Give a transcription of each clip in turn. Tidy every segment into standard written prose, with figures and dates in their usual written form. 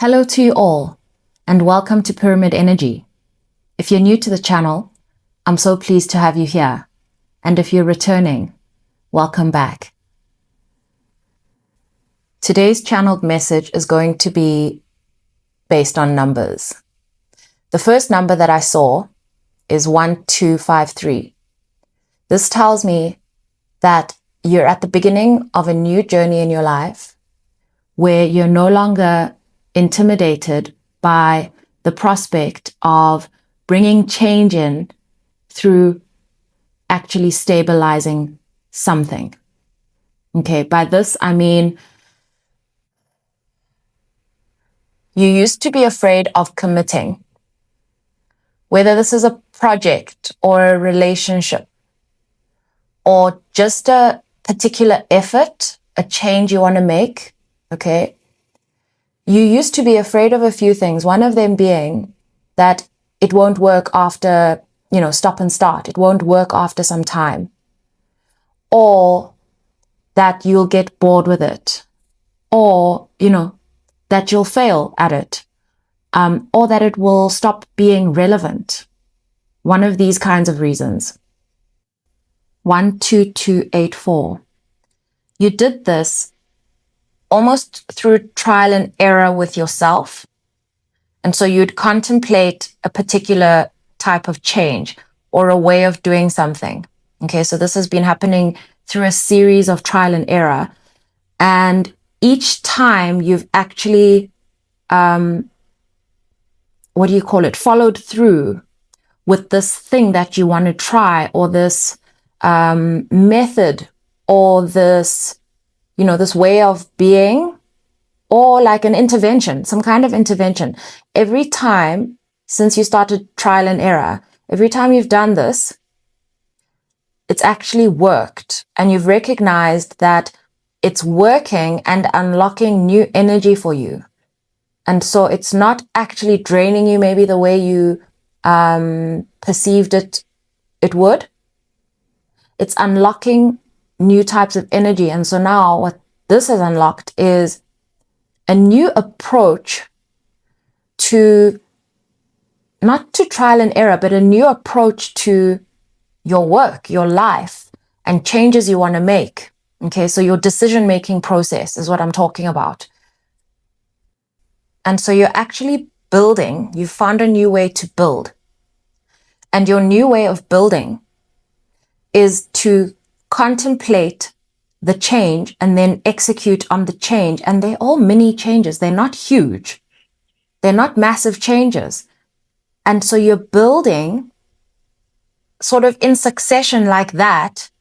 Hello to you all, and welcome to Pyramid Energy. If you're new to the channel, I'm so pleased to have you here. And if you're returning, welcome back. Today's channeled message is going to be based on numbers. The first number that I saw is 1253. This tells me that you're at the beginning of a new journey in your life where you're no longer intimidated by the prospect of bringing change in through actually stabilizing something. Okay, by this I mean you used to be afraid of committing, whether this is a project or a relationship or just a particular effort, a change you want to make, okay? You used to be afraid of a few things, one of them being that it won't work after, stop and start. It won't work after some time. Or that you'll get bored with it. Or, that you'll fail at it. Or that it will stop being relevant. One of these kinds of reasons. 12284. You did this almost through trial and error with yourself. And so you'd contemplate a particular type of change or a way of doing something. Okay, so this has been happening through a series of trial and error. And each time you've actually, followed through with this thing that you want to try, or this method, or this this way of being, or like an intervention, some kind of intervention. Every time since you started trial and error, every time you've done this, it's actually worked, and you've recognized that it's working and unlocking new energy for you. And so it's not actually draining you maybe the way you perceived it would. It's unlocking new types of energy. And so now what this has unlocked is a new approach to, not to trial and error, but a new approach to your work, your life, and changes you want to make. Okay, so your decision-making process is what I'm talking about. And so you're actually building, you found a new way to build. And your new way of building is to contemplate the change and then execute on the change. And they're all mini changes. They're not huge. They're not massive changes. And so you're building sort of in succession like that.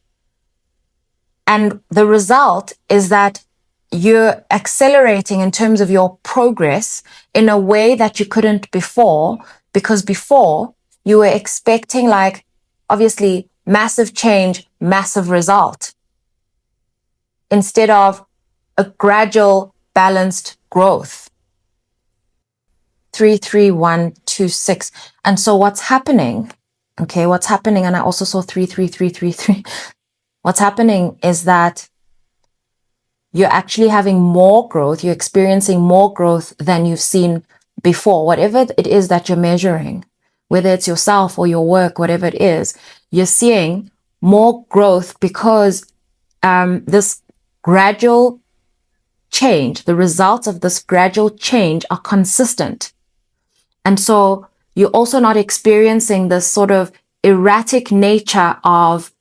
And the result is that you're accelerating in terms of your progress in a way that you couldn't before, because before you were expecting, like, obviously massive change, massive result, instead of a gradual, balanced growth. 33126. And so what's happening, and I also saw 33333. What's happening is that you're actually having more growth, you're experiencing more growth than you've seen before. Whatever it is that you're measuring, whether it's yourself or your work, whatever it is, you're seeing more growth because this gradual change, the results of this gradual change are consistent. And so you're also not experiencing this sort of erratic nature of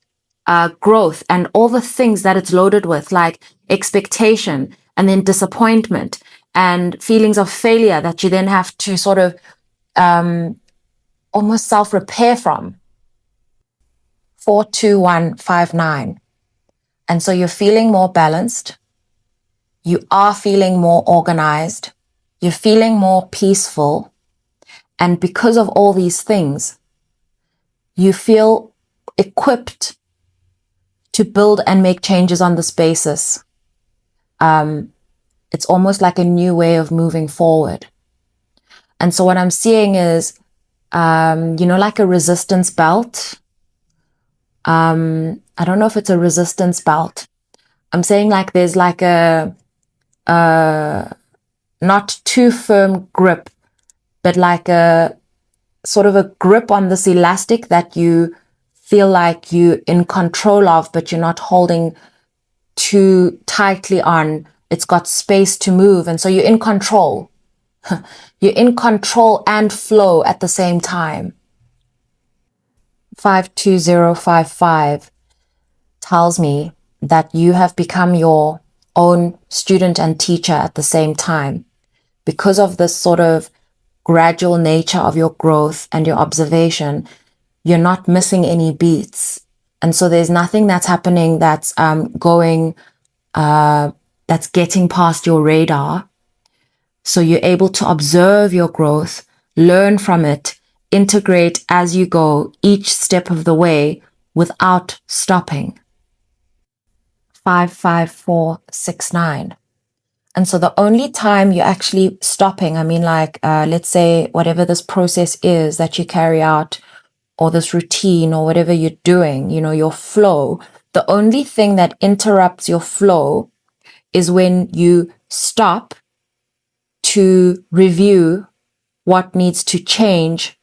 growth and all the things that it's loaded with, like expectation and then disappointment and feelings of failure that you then have to sort of almost self-repair from. 42159. And so you're feeling more balanced. You are feeling more organized. You're feeling more peaceful. And because of all these things, you feel equipped to build and make changes on this basis. It's almost like a new way of moving forward. And so what I'm seeing is, like a resistance belt. I don't know if it's a resistance belt. I'm saying like there's like a not too firm grip, but like a sort of a grip on this elastic that you feel like you're in control of, but you're not holding too tightly on. It's got space to move. And so you're in control. You're in control and flow at the same time. 52055 tells me that you have become your own student and teacher at the same time because of this sort of gradual nature of your growth and your observation. You're not missing any beats. And so there's nothing that's happening that's that's getting past your radar. So you're able to observe your growth, learn from it, integrate as you go each step of the way without stopping. 55469. And so the only time you're actually stopping, I mean, like, let's say whatever this process is that you carry out, or this routine, or whatever you're doing, your flow, the only thing that interrupts your flow is when you stop to review what needs to change,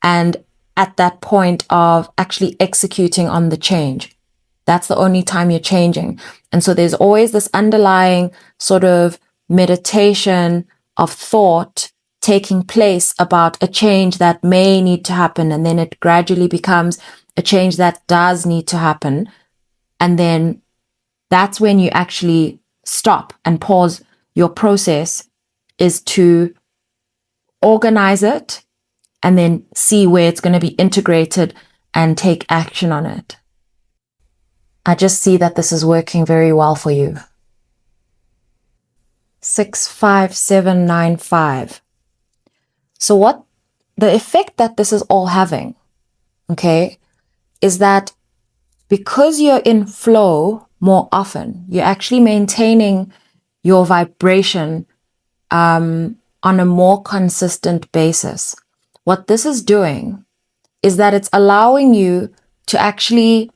and at that point of actually executing on the change. That's the only time you're changing. And so there's always this underlying sort of meditation of thought taking place about a change that may need to happen. And then it gradually becomes a change that does need to happen. And then that's when you actually stop and pause your process, is to organize it and then see where it's going to be integrated and take action on it. I just see that this is working very well for you. 65795. So what the effect that this is all having, okay, is that because you're in flow more often, you're actually maintaining your vibration on a more consistent basis. What this is doing is that it's allowing you to actually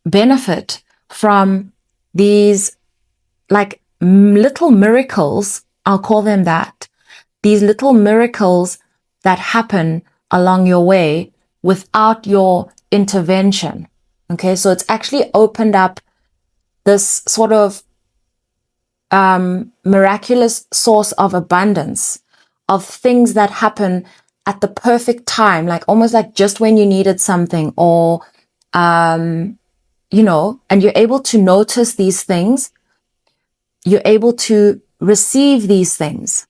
benefit from these like little miracles, I'll call them that, these little miracles that happen along your way without your intervention. Okay, so it's actually opened up this sort of miraculous source of abundance, of things that happen at the perfect time, like almost like just when you needed something, or and you're able to notice these things, you're able to receive these things.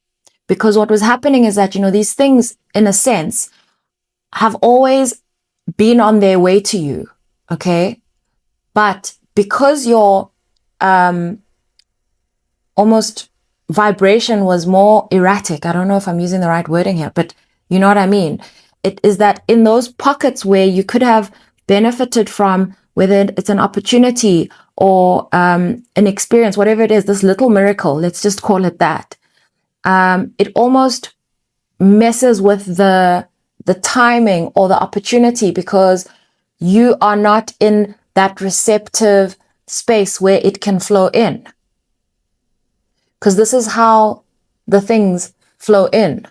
Because what was happening is that, these things, in a sense, have always been on their way to you, okay? But because your almost vibration was more erratic, I don't know if I'm using the right wording here, but you know what I mean? It is that in those pockets where you could have benefited from, whether it's an opportunity or an experience, whatever it is, this little miracle, let's just call it that, it almost messes with the timing or the opportunity, because you are not in that receptive space where it can flow in. Because this is how the things flow in,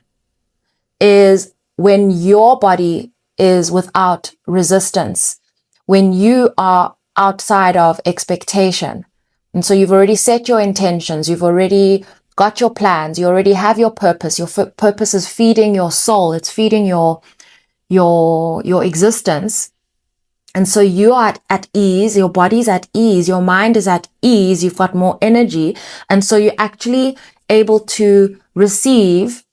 is when your body is without resistance, when you are outside of expectation. And so you've already set your intentions, you've already got your plans, you already have your purpose. Your purpose is feeding your soul, it's feeding your existence. And so you are at ease, your body's at ease, your mind is at ease, you've got more energy. And so you're actually able to receive,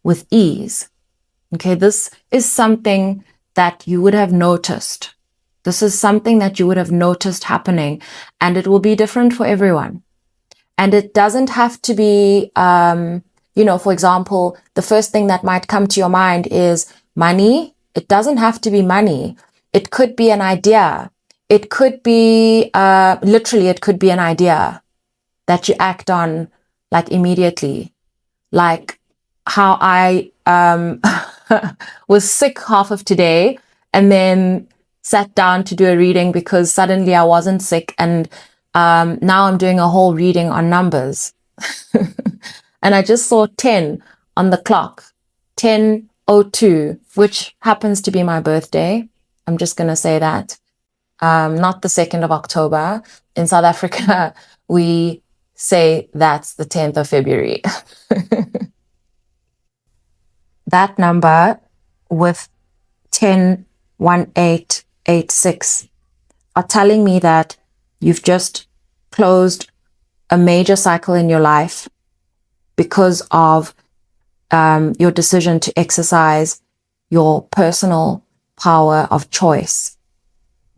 with ease. Okay, this is something that you would have noticed. This is something that you would have noticed happening, and it will be different for everyone. And it doesn't have to be, for example, the first thing that might come to your mind is money. It doesn't have to be money. It could be an idea. It could be, literally, it could be an idea that you act on like immediately. Like how I was sick half of today and then sat down to do a reading because suddenly I wasn't sick, and Now I'm doing a whole reading on numbers. And I just saw 10 on the clock, 10:02, which happens to be my birthday. I'm just going to say that. Not the 2nd of October. In South Africa, we say that's the 10th of February. That number with 101886 are telling me that you've just closed a major cycle in your life because of your decision to exercise your personal power of choice.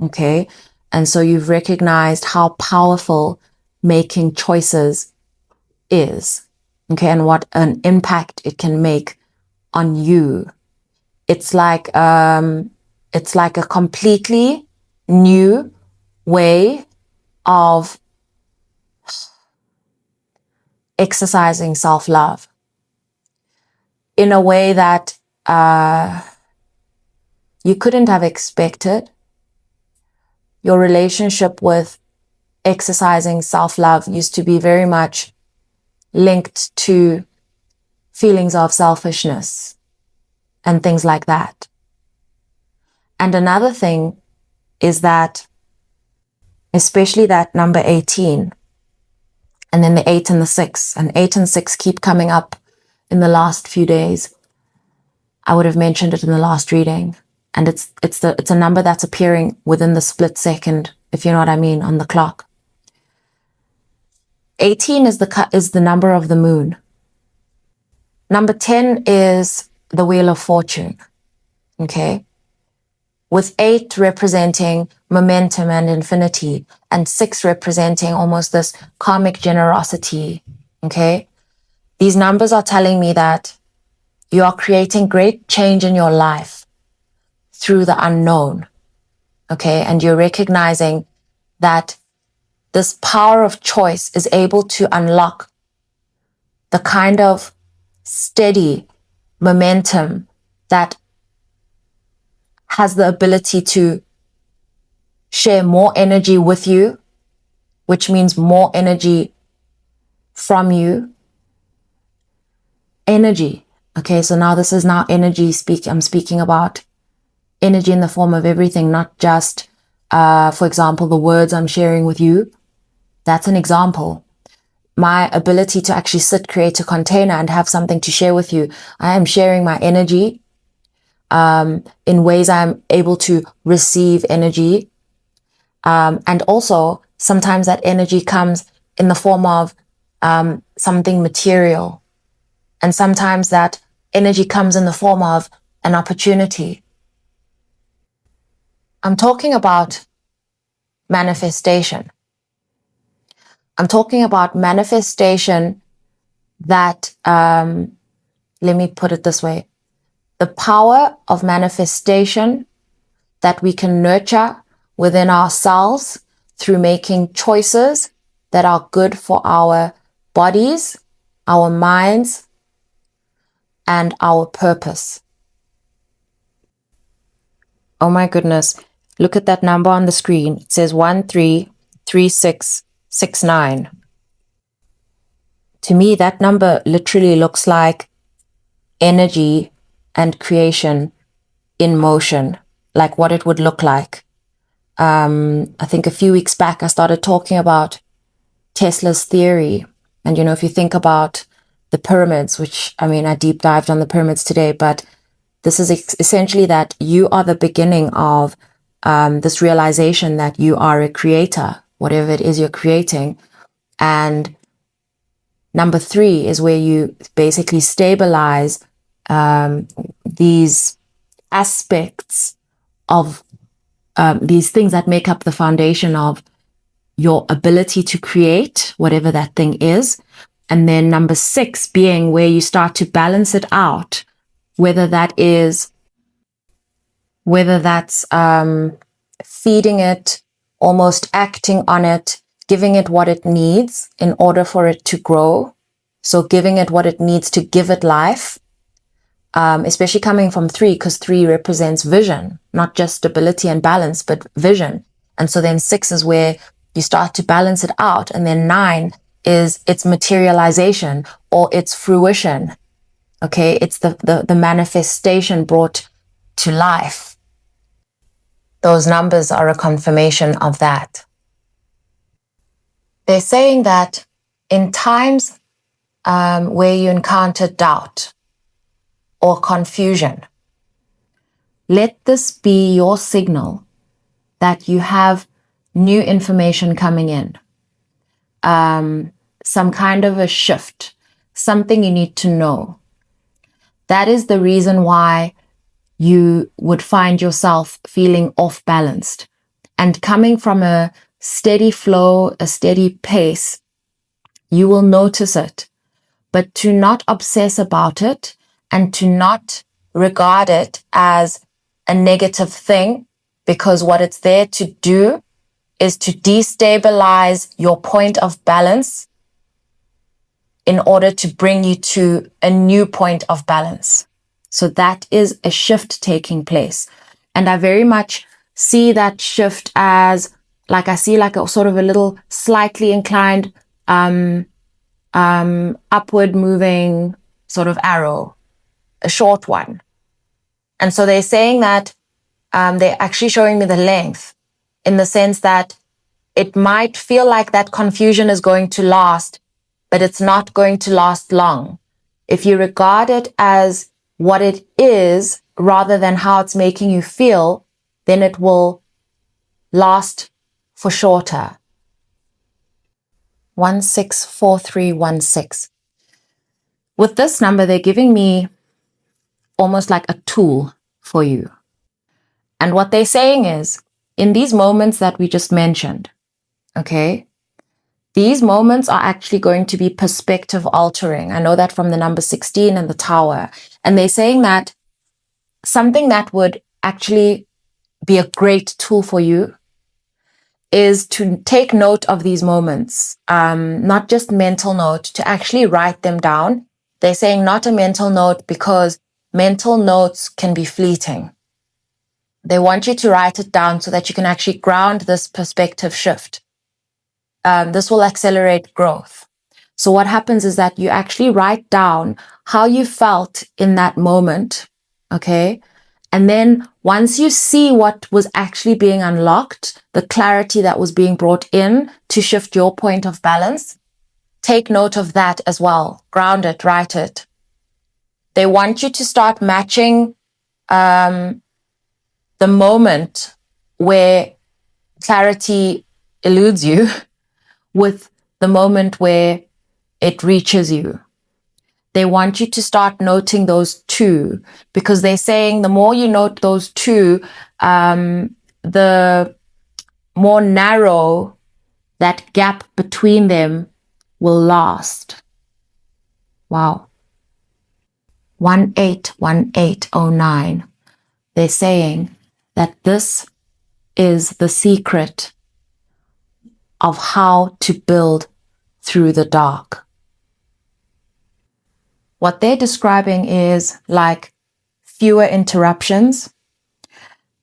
Okay. And so you've recognized how powerful making choices is. Okay. And what an impact it can make on you. It's like a completely new way of exercising self-love in a way that you couldn't have expected. Your relationship with exercising self-love used to be very much linked to feelings of selfishness and things like that. And another thing is that, especially that number 18, and then the 8 and the 6, and 8 and 6 keep coming up in the last few days. I would have mentioned it in the last reading. And it's a number that's appearing within the split second, if you know what I mean, on the clock. 18 is the number of the moon. Number 10 is the wheel of fortune. Okay. With 8 representing momentum and infinity, and 6 representing almost this karmic generosity. Okay. These numbers are telling me that you are creating great change in your life through the unknown. Okay. And you're recognizing that this power of choice is able to unlock the kind of steady momentum that has the ability to share more energy with you, which means more energy from you. Energy. Okay, so now this is now energy I'm speaking about energy in the form of everything, not just, for example, the words I'm sharing with you. That's an example. My ability to actually create a container and have something to share with you. I am sharing my energy in ways I'm able to receive energy. And also, sometimes that energy comes in the form of something material. And sometimes that energy comes in the form of an opportunity. I'm talking about manifestation. I'm talking about manifestation that, let me put it this way, the power of manifestation that we can nurture within ourselves through making choices that are good for our bodies, our minds, and our purpose. Oh my goodness. Look at that number on the screen. It says 133669. To me, that number literally looks like energy and creation in motion, like what it would look like. I think a few weeks back, I started talking about Tesla's theory. And, you know, if you think about the pyramids, which, I mean, I deep dived on the pyramids today, but this is essentially that you are the beginning of this realization that you are a creator, whatever it is you're creating. And number 3 is where you basically stabilize these aspects of these things that make up the foundation of your ability to create whatever that thing is. And then number 6 being where you start to balance it out, whether that's feeding it, almost acting on it, giving it what it needs in order for it to grow. So giving it what it needs to give it life, especially coming from 3, because 3 represents vision, not just stability and balance, but vision. And so then 6 is where you start to balance it out. And then 9 is its materialization or its fruition. Okay, it's the manifestation brought to life. Those numbers are a confirmation of that. They're saying that in times where you encounter doubt or confusion, let this be your signal that you have new information coming in, some kind of a shift, something you need to know. That is the reason why you would find yourself feeling off balanced and coming from a steady flow, a steady pace. You will notice it, but to not obsess about it and to not regard it as a negative thing, because what it's there to do is to destabilize your point of balance in order to bring you to a new point of balance. So that is a shift taking place. And I very much see that shift as, like, I see like a sort of a little slightly inclined, upward moving sort of arrow, a short one. And so they're saying that, they're actually showing me the length in the sense that it might feel like that confusion is going to last, but it's not going to last long. If you regard it as what it is rather than how it's making you feel, then it will last for shorter. 164316. With this number, they're giving me almost like a tool for you. And what they're saying is, in these moments that we just mentioned, okay, these moments are actually going to be perspective altering. I know that from the number 16 and the tower. And they're saying that something that would actually be a great tool for you is to take note of these moments, not just mental note, to actually write them down. They're saying not a mental note because mental notes can be fleeting. They want you to write it down so that you can actually ground this perspective shift. This will accelerate growth. So what happens is that you actually write down how you felt in that moment, okay? And then once you see what was actually being unlocked, the clarity that was being brought in to shift your point of balance, take note of that as well. Ground it, write it. They want you to start matching the moment where clarity eludes you with the moment where it reaches you. They want you to start noting those two, because they're saying the more you note those two, the more narrow that gap between them will last. Wow. 181809. They're saying that this is the secret of how to build through the dark. What they're describing is like fewer interruptions.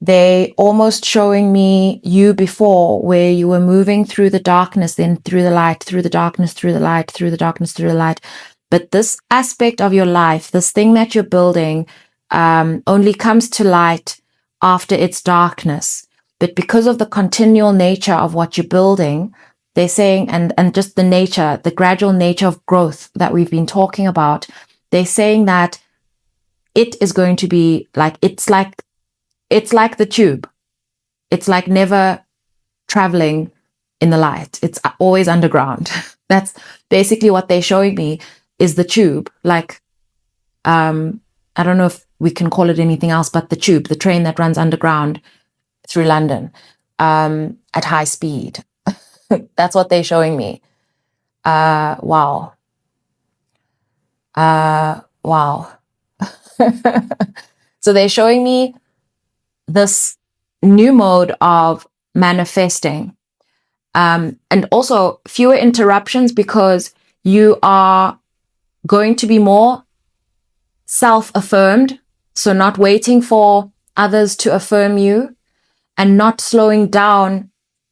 They almost showing me you before, where you were moving through the darkness, then through the light, through the darkness, through the light, through the darkness, through the light. But this aspect of your life, this thing that you're building, only comes to light after its darkness. But because of the continual nature of what you're building, they're saying, and just the nature, the gradual nature of growth that we've been talking about, they're saying that it is going to be like, it's like the tube. It's like never traveling in the light. It's always underground. That's basically what they're showing me is the tube. Like, I don't know if we can call it anything else, but the tube, the train that runs underground through London, at high speed. That's what they're showing me. Wow. Wow. So they're showing me this new mode of manifesting, and also fewer interruptions, because you are going to be more self-affirmed. So not waiting for others to affirm you and not slowing down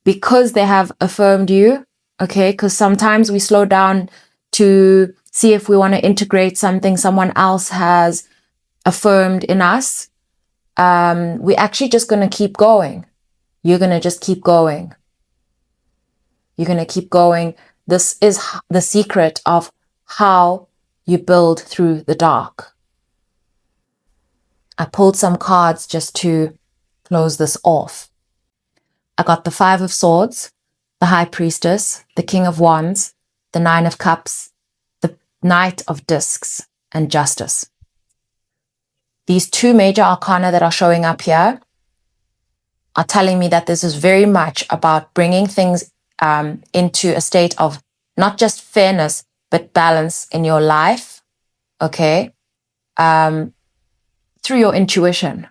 because they have affirmed you, okay? Because sometimes we slow down to see if we want to integrate something someone else has affirmed in us. We're actually just going to keep going. You're going to just keep going. You're going to keep going. This is the secret of how you build through the dark. I pulled some cards just to close this off. I got the 5 of Swords, the High Priestess, the King of Wands, the 9 of Cups, the Knight of Discs, and Justice. These 2 major arcana that are showing up here are telling me that this is very much about bringing things into a state of not just fairness, but balance in your life, okay? Through your intuition,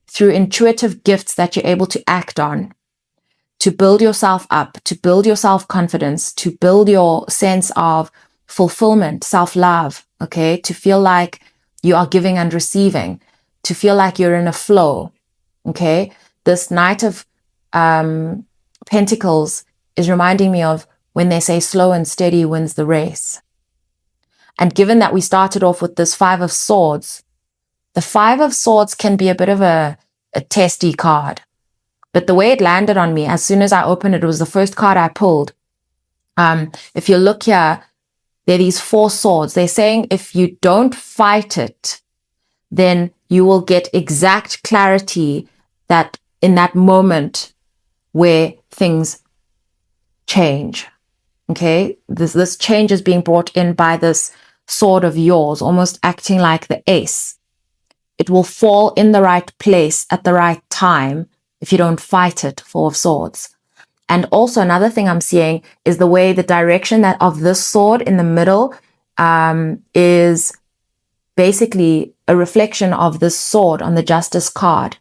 through intuitive gifts that you're able to act on, to build yourself up, to build your self-confidence, to build your sense of fulfillment, self-love, okay? To feel like you are giving and receiving, to feel like you're in a flow, okay? This Knight of Pentacles is reminding me of when they say slow and steady wins the race. And given that we started off with this 5 of Swords, the 5 of Swords can be a bit of a testy card. But the way it landed on me, as soon as I opened it, it was the first card I pulled. If you look here, there are these 4 swords. They're saying if you don't fight it, then you will get exact clarity that in that moment where things change. Okay, this change is being brought in by this sword of yours, almost acting like the ace. It will fall in the right place at the right time if you don't fight it, 4 of Swords. And also another thing I'm seeing is the way the direction that of this sword in the middle is basically a reflection of this sword on the Justice card.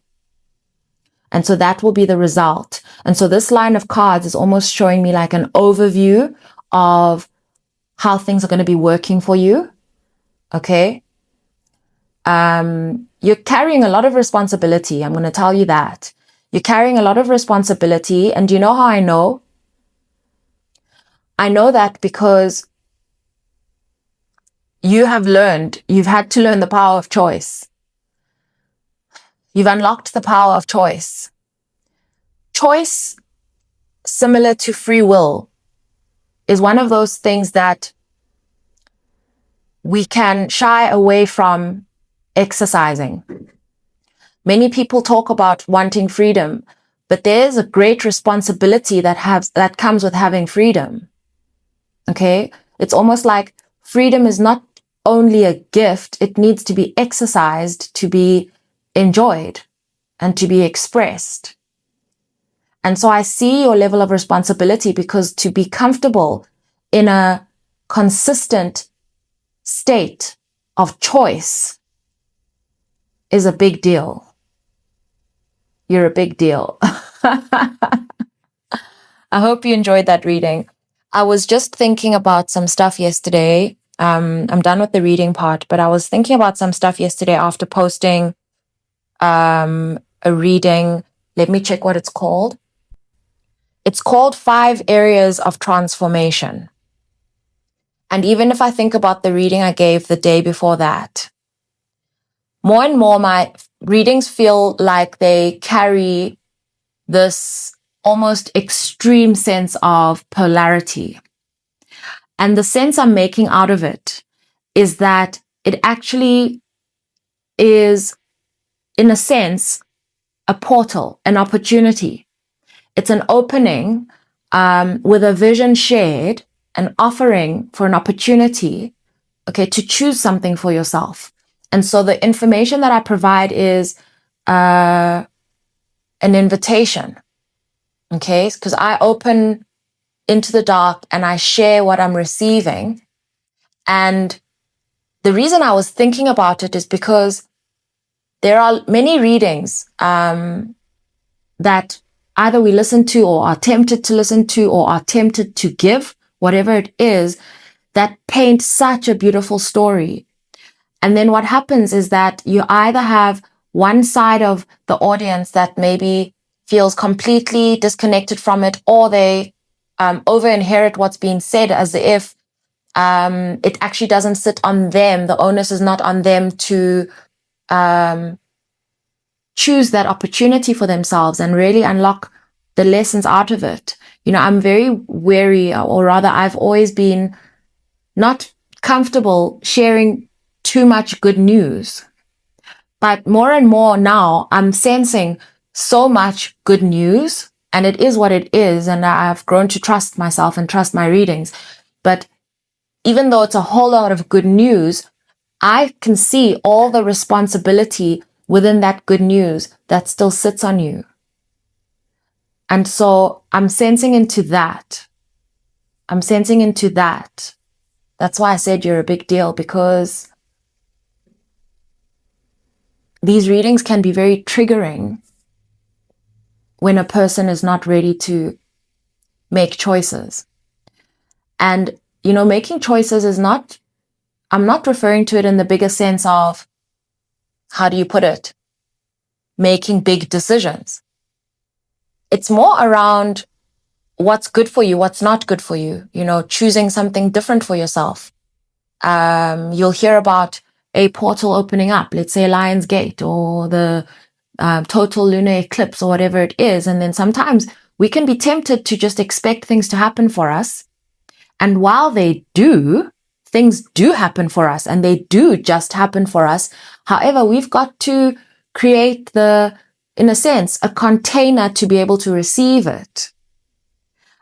And so that will be the result. And so this line of cards is almost showing me like an overview of how things are going to be working for you. Okay. You're carrying a lot of responsibility. I'm going to tell you that. You're carrying a lot of responsibility. And do you know how I know? I know that because you've had to learn the power of choice. You've unlocked the power of choice. Choice, similar to free will, is one of those things that we can shy away from exercising. Many people talk about wanting freedom, but there's a great responsibility that comes with having freedom. Okay? It's almost like freedom is not only a gift, it needs to be exercised, to be enjoyed, and to be expressed. And so I see your level of responsibility, because to be comfortable in a consistent state of choice is a big deal. You're a big deal. I hope you enjoyed that reading. I was just thinking about some stuff yesterday. I'm done with the reading part, but I was thinking about some stuff yesterday after posting a reading. Let me check what it's called. It's called 5 Areas of Transformation. And even if I think about the reading I gave the day before that, more and more my readings feel like they carry this almost extreme sense of polarity. And the sense I'm making out of it is that it actually is, in a sense, a portal, an opportunity. It's an opening with a vision shared, an offering for an opportunity, okay, to choose something for yourself. And so the information that I provide is an invitation, okay? Because I open into the dark and I share what I'm receiving. And the reason I was thinking about it is because there are many readings that either we listen to or are tempted to listen to or are tempted to give, whatever it is, that paint such a beautiful story. And then what happens is that you either have one side of the audience that maybe feels completely disconnected from it, or they over-inherit what's being said as if it actually doesn't sit on them. The onus is not on them to choose that opportunity for themselves and really unlock the lessons out of it. I'm very wary, or rather I've always been not comfortable sharing too much good news. But more and more now, I'm sensing so much good news, and it is what it is. And I've grown to trust myself and trust my readings. But even though it's a whole lot of good news, I can see all the responsibility within that good news that still sits on you. And so I'm sensing into that. That's why I said you're a big deal, because these readings can be very triggering when a person is not ready to make choices. And, making choices is not, I'm not referring to it in the bigger sense of, how do you put it? Making big decisions. It's more around what's good for you, what's not good for you, choosing something different for yourself. You'll hear about a portal opening up, let's say Lion's Gate, or the total lunar eclipse, or whatever it is. And then sometimes we can be tempted to just expect things to happen for us. And while they do, things do happen for us, and they do just happen for us. However, we've got to create in a sense, a container to be able to receive it.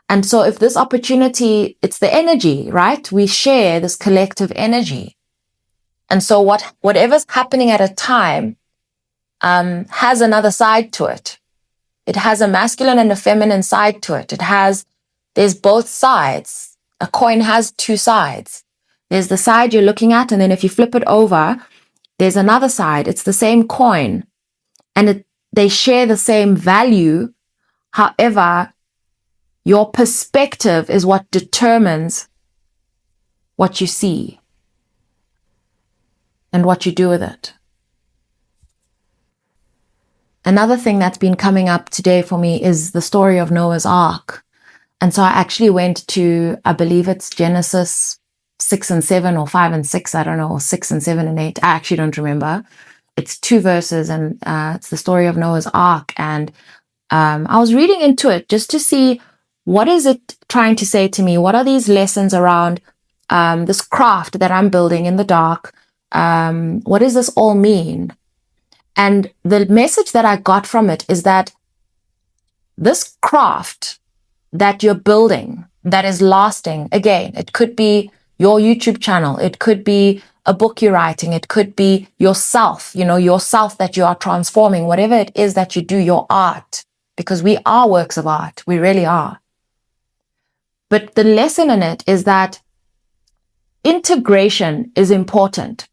And so if this opportunity, it's the energy, right? We share this collective energy. And so whatever's happening at a time has another side to it. It has a masculine and a feminine side to it. There's both sides. A coin has two sides. There's the side you're looking at, and then if you flip it over, there's another side. It's the same coin, and they share the same value. However, your perspective is what determines what you see and what you do with it. Another thing that's been coming up today for me is the story of Noah's Ark. And so I actually went to, I believe it's Genesis 6 and 7 or 5 and 6, I don't know, or 6 and 7 and 8. I actually don't remember. It's 2 verses, and it's the story of Noah's Ark. And I was reading into it just to see, what is it trying to say to me? What are these lessons around this craft that I'm building in the dark? What does this all mean? And the message that I got from it is that this craft that you're building, that is lasting, again, it could be your YouTube channel, it could be a book you're writing, it could be yourself, yourself that you are transforming, whatever it is that you do, your art, because we are works of art, we really are. But the lesson in it is that integration is important.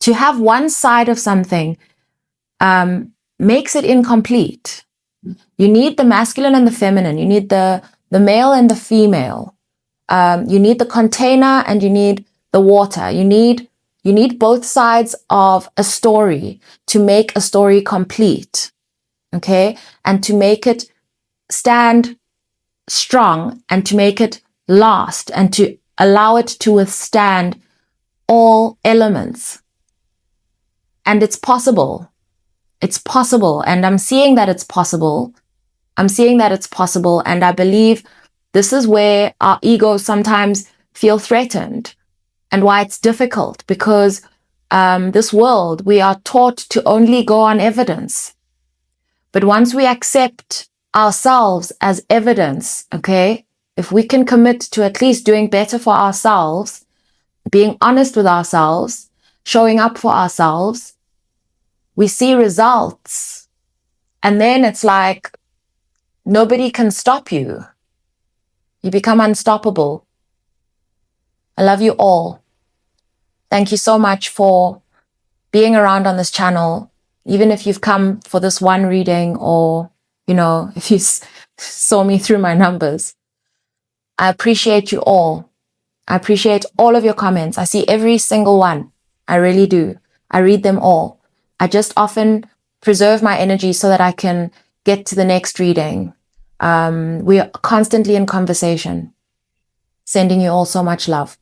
To have one side of something makes it incomplete. You need the masculine and the feminine. You need the male and the female. You need the container and you need the water. You need both sides of a story to make a story complete. Okay? And to make it stand strong, and to make it last, and to allow it to withstand all elements. And it's possible. It's possible. And I'm seeing that it's possible. And I believe this is where our egos sometimes feel threatened, and why it's difficult, because this world, we are taught to only go on evidence. But once we accept ourselves as evidence, okay, if we can commit to at least doing better for ourselves, being honest with ourselves, showing up for ourselves, we see results. And then it's like, nobody can stop you. You become unstoppable. I love you all. Thank you so much for being around on this channel. Even if you've come for this one reading, or, if you saw me through my numbers, I appreciate you all. I appreciate all of your comments. I see every single one. I really do. I read them all. I just often preserve my energy so that I can get to the next reading. We are constantly in conversation. Sending you all so much love.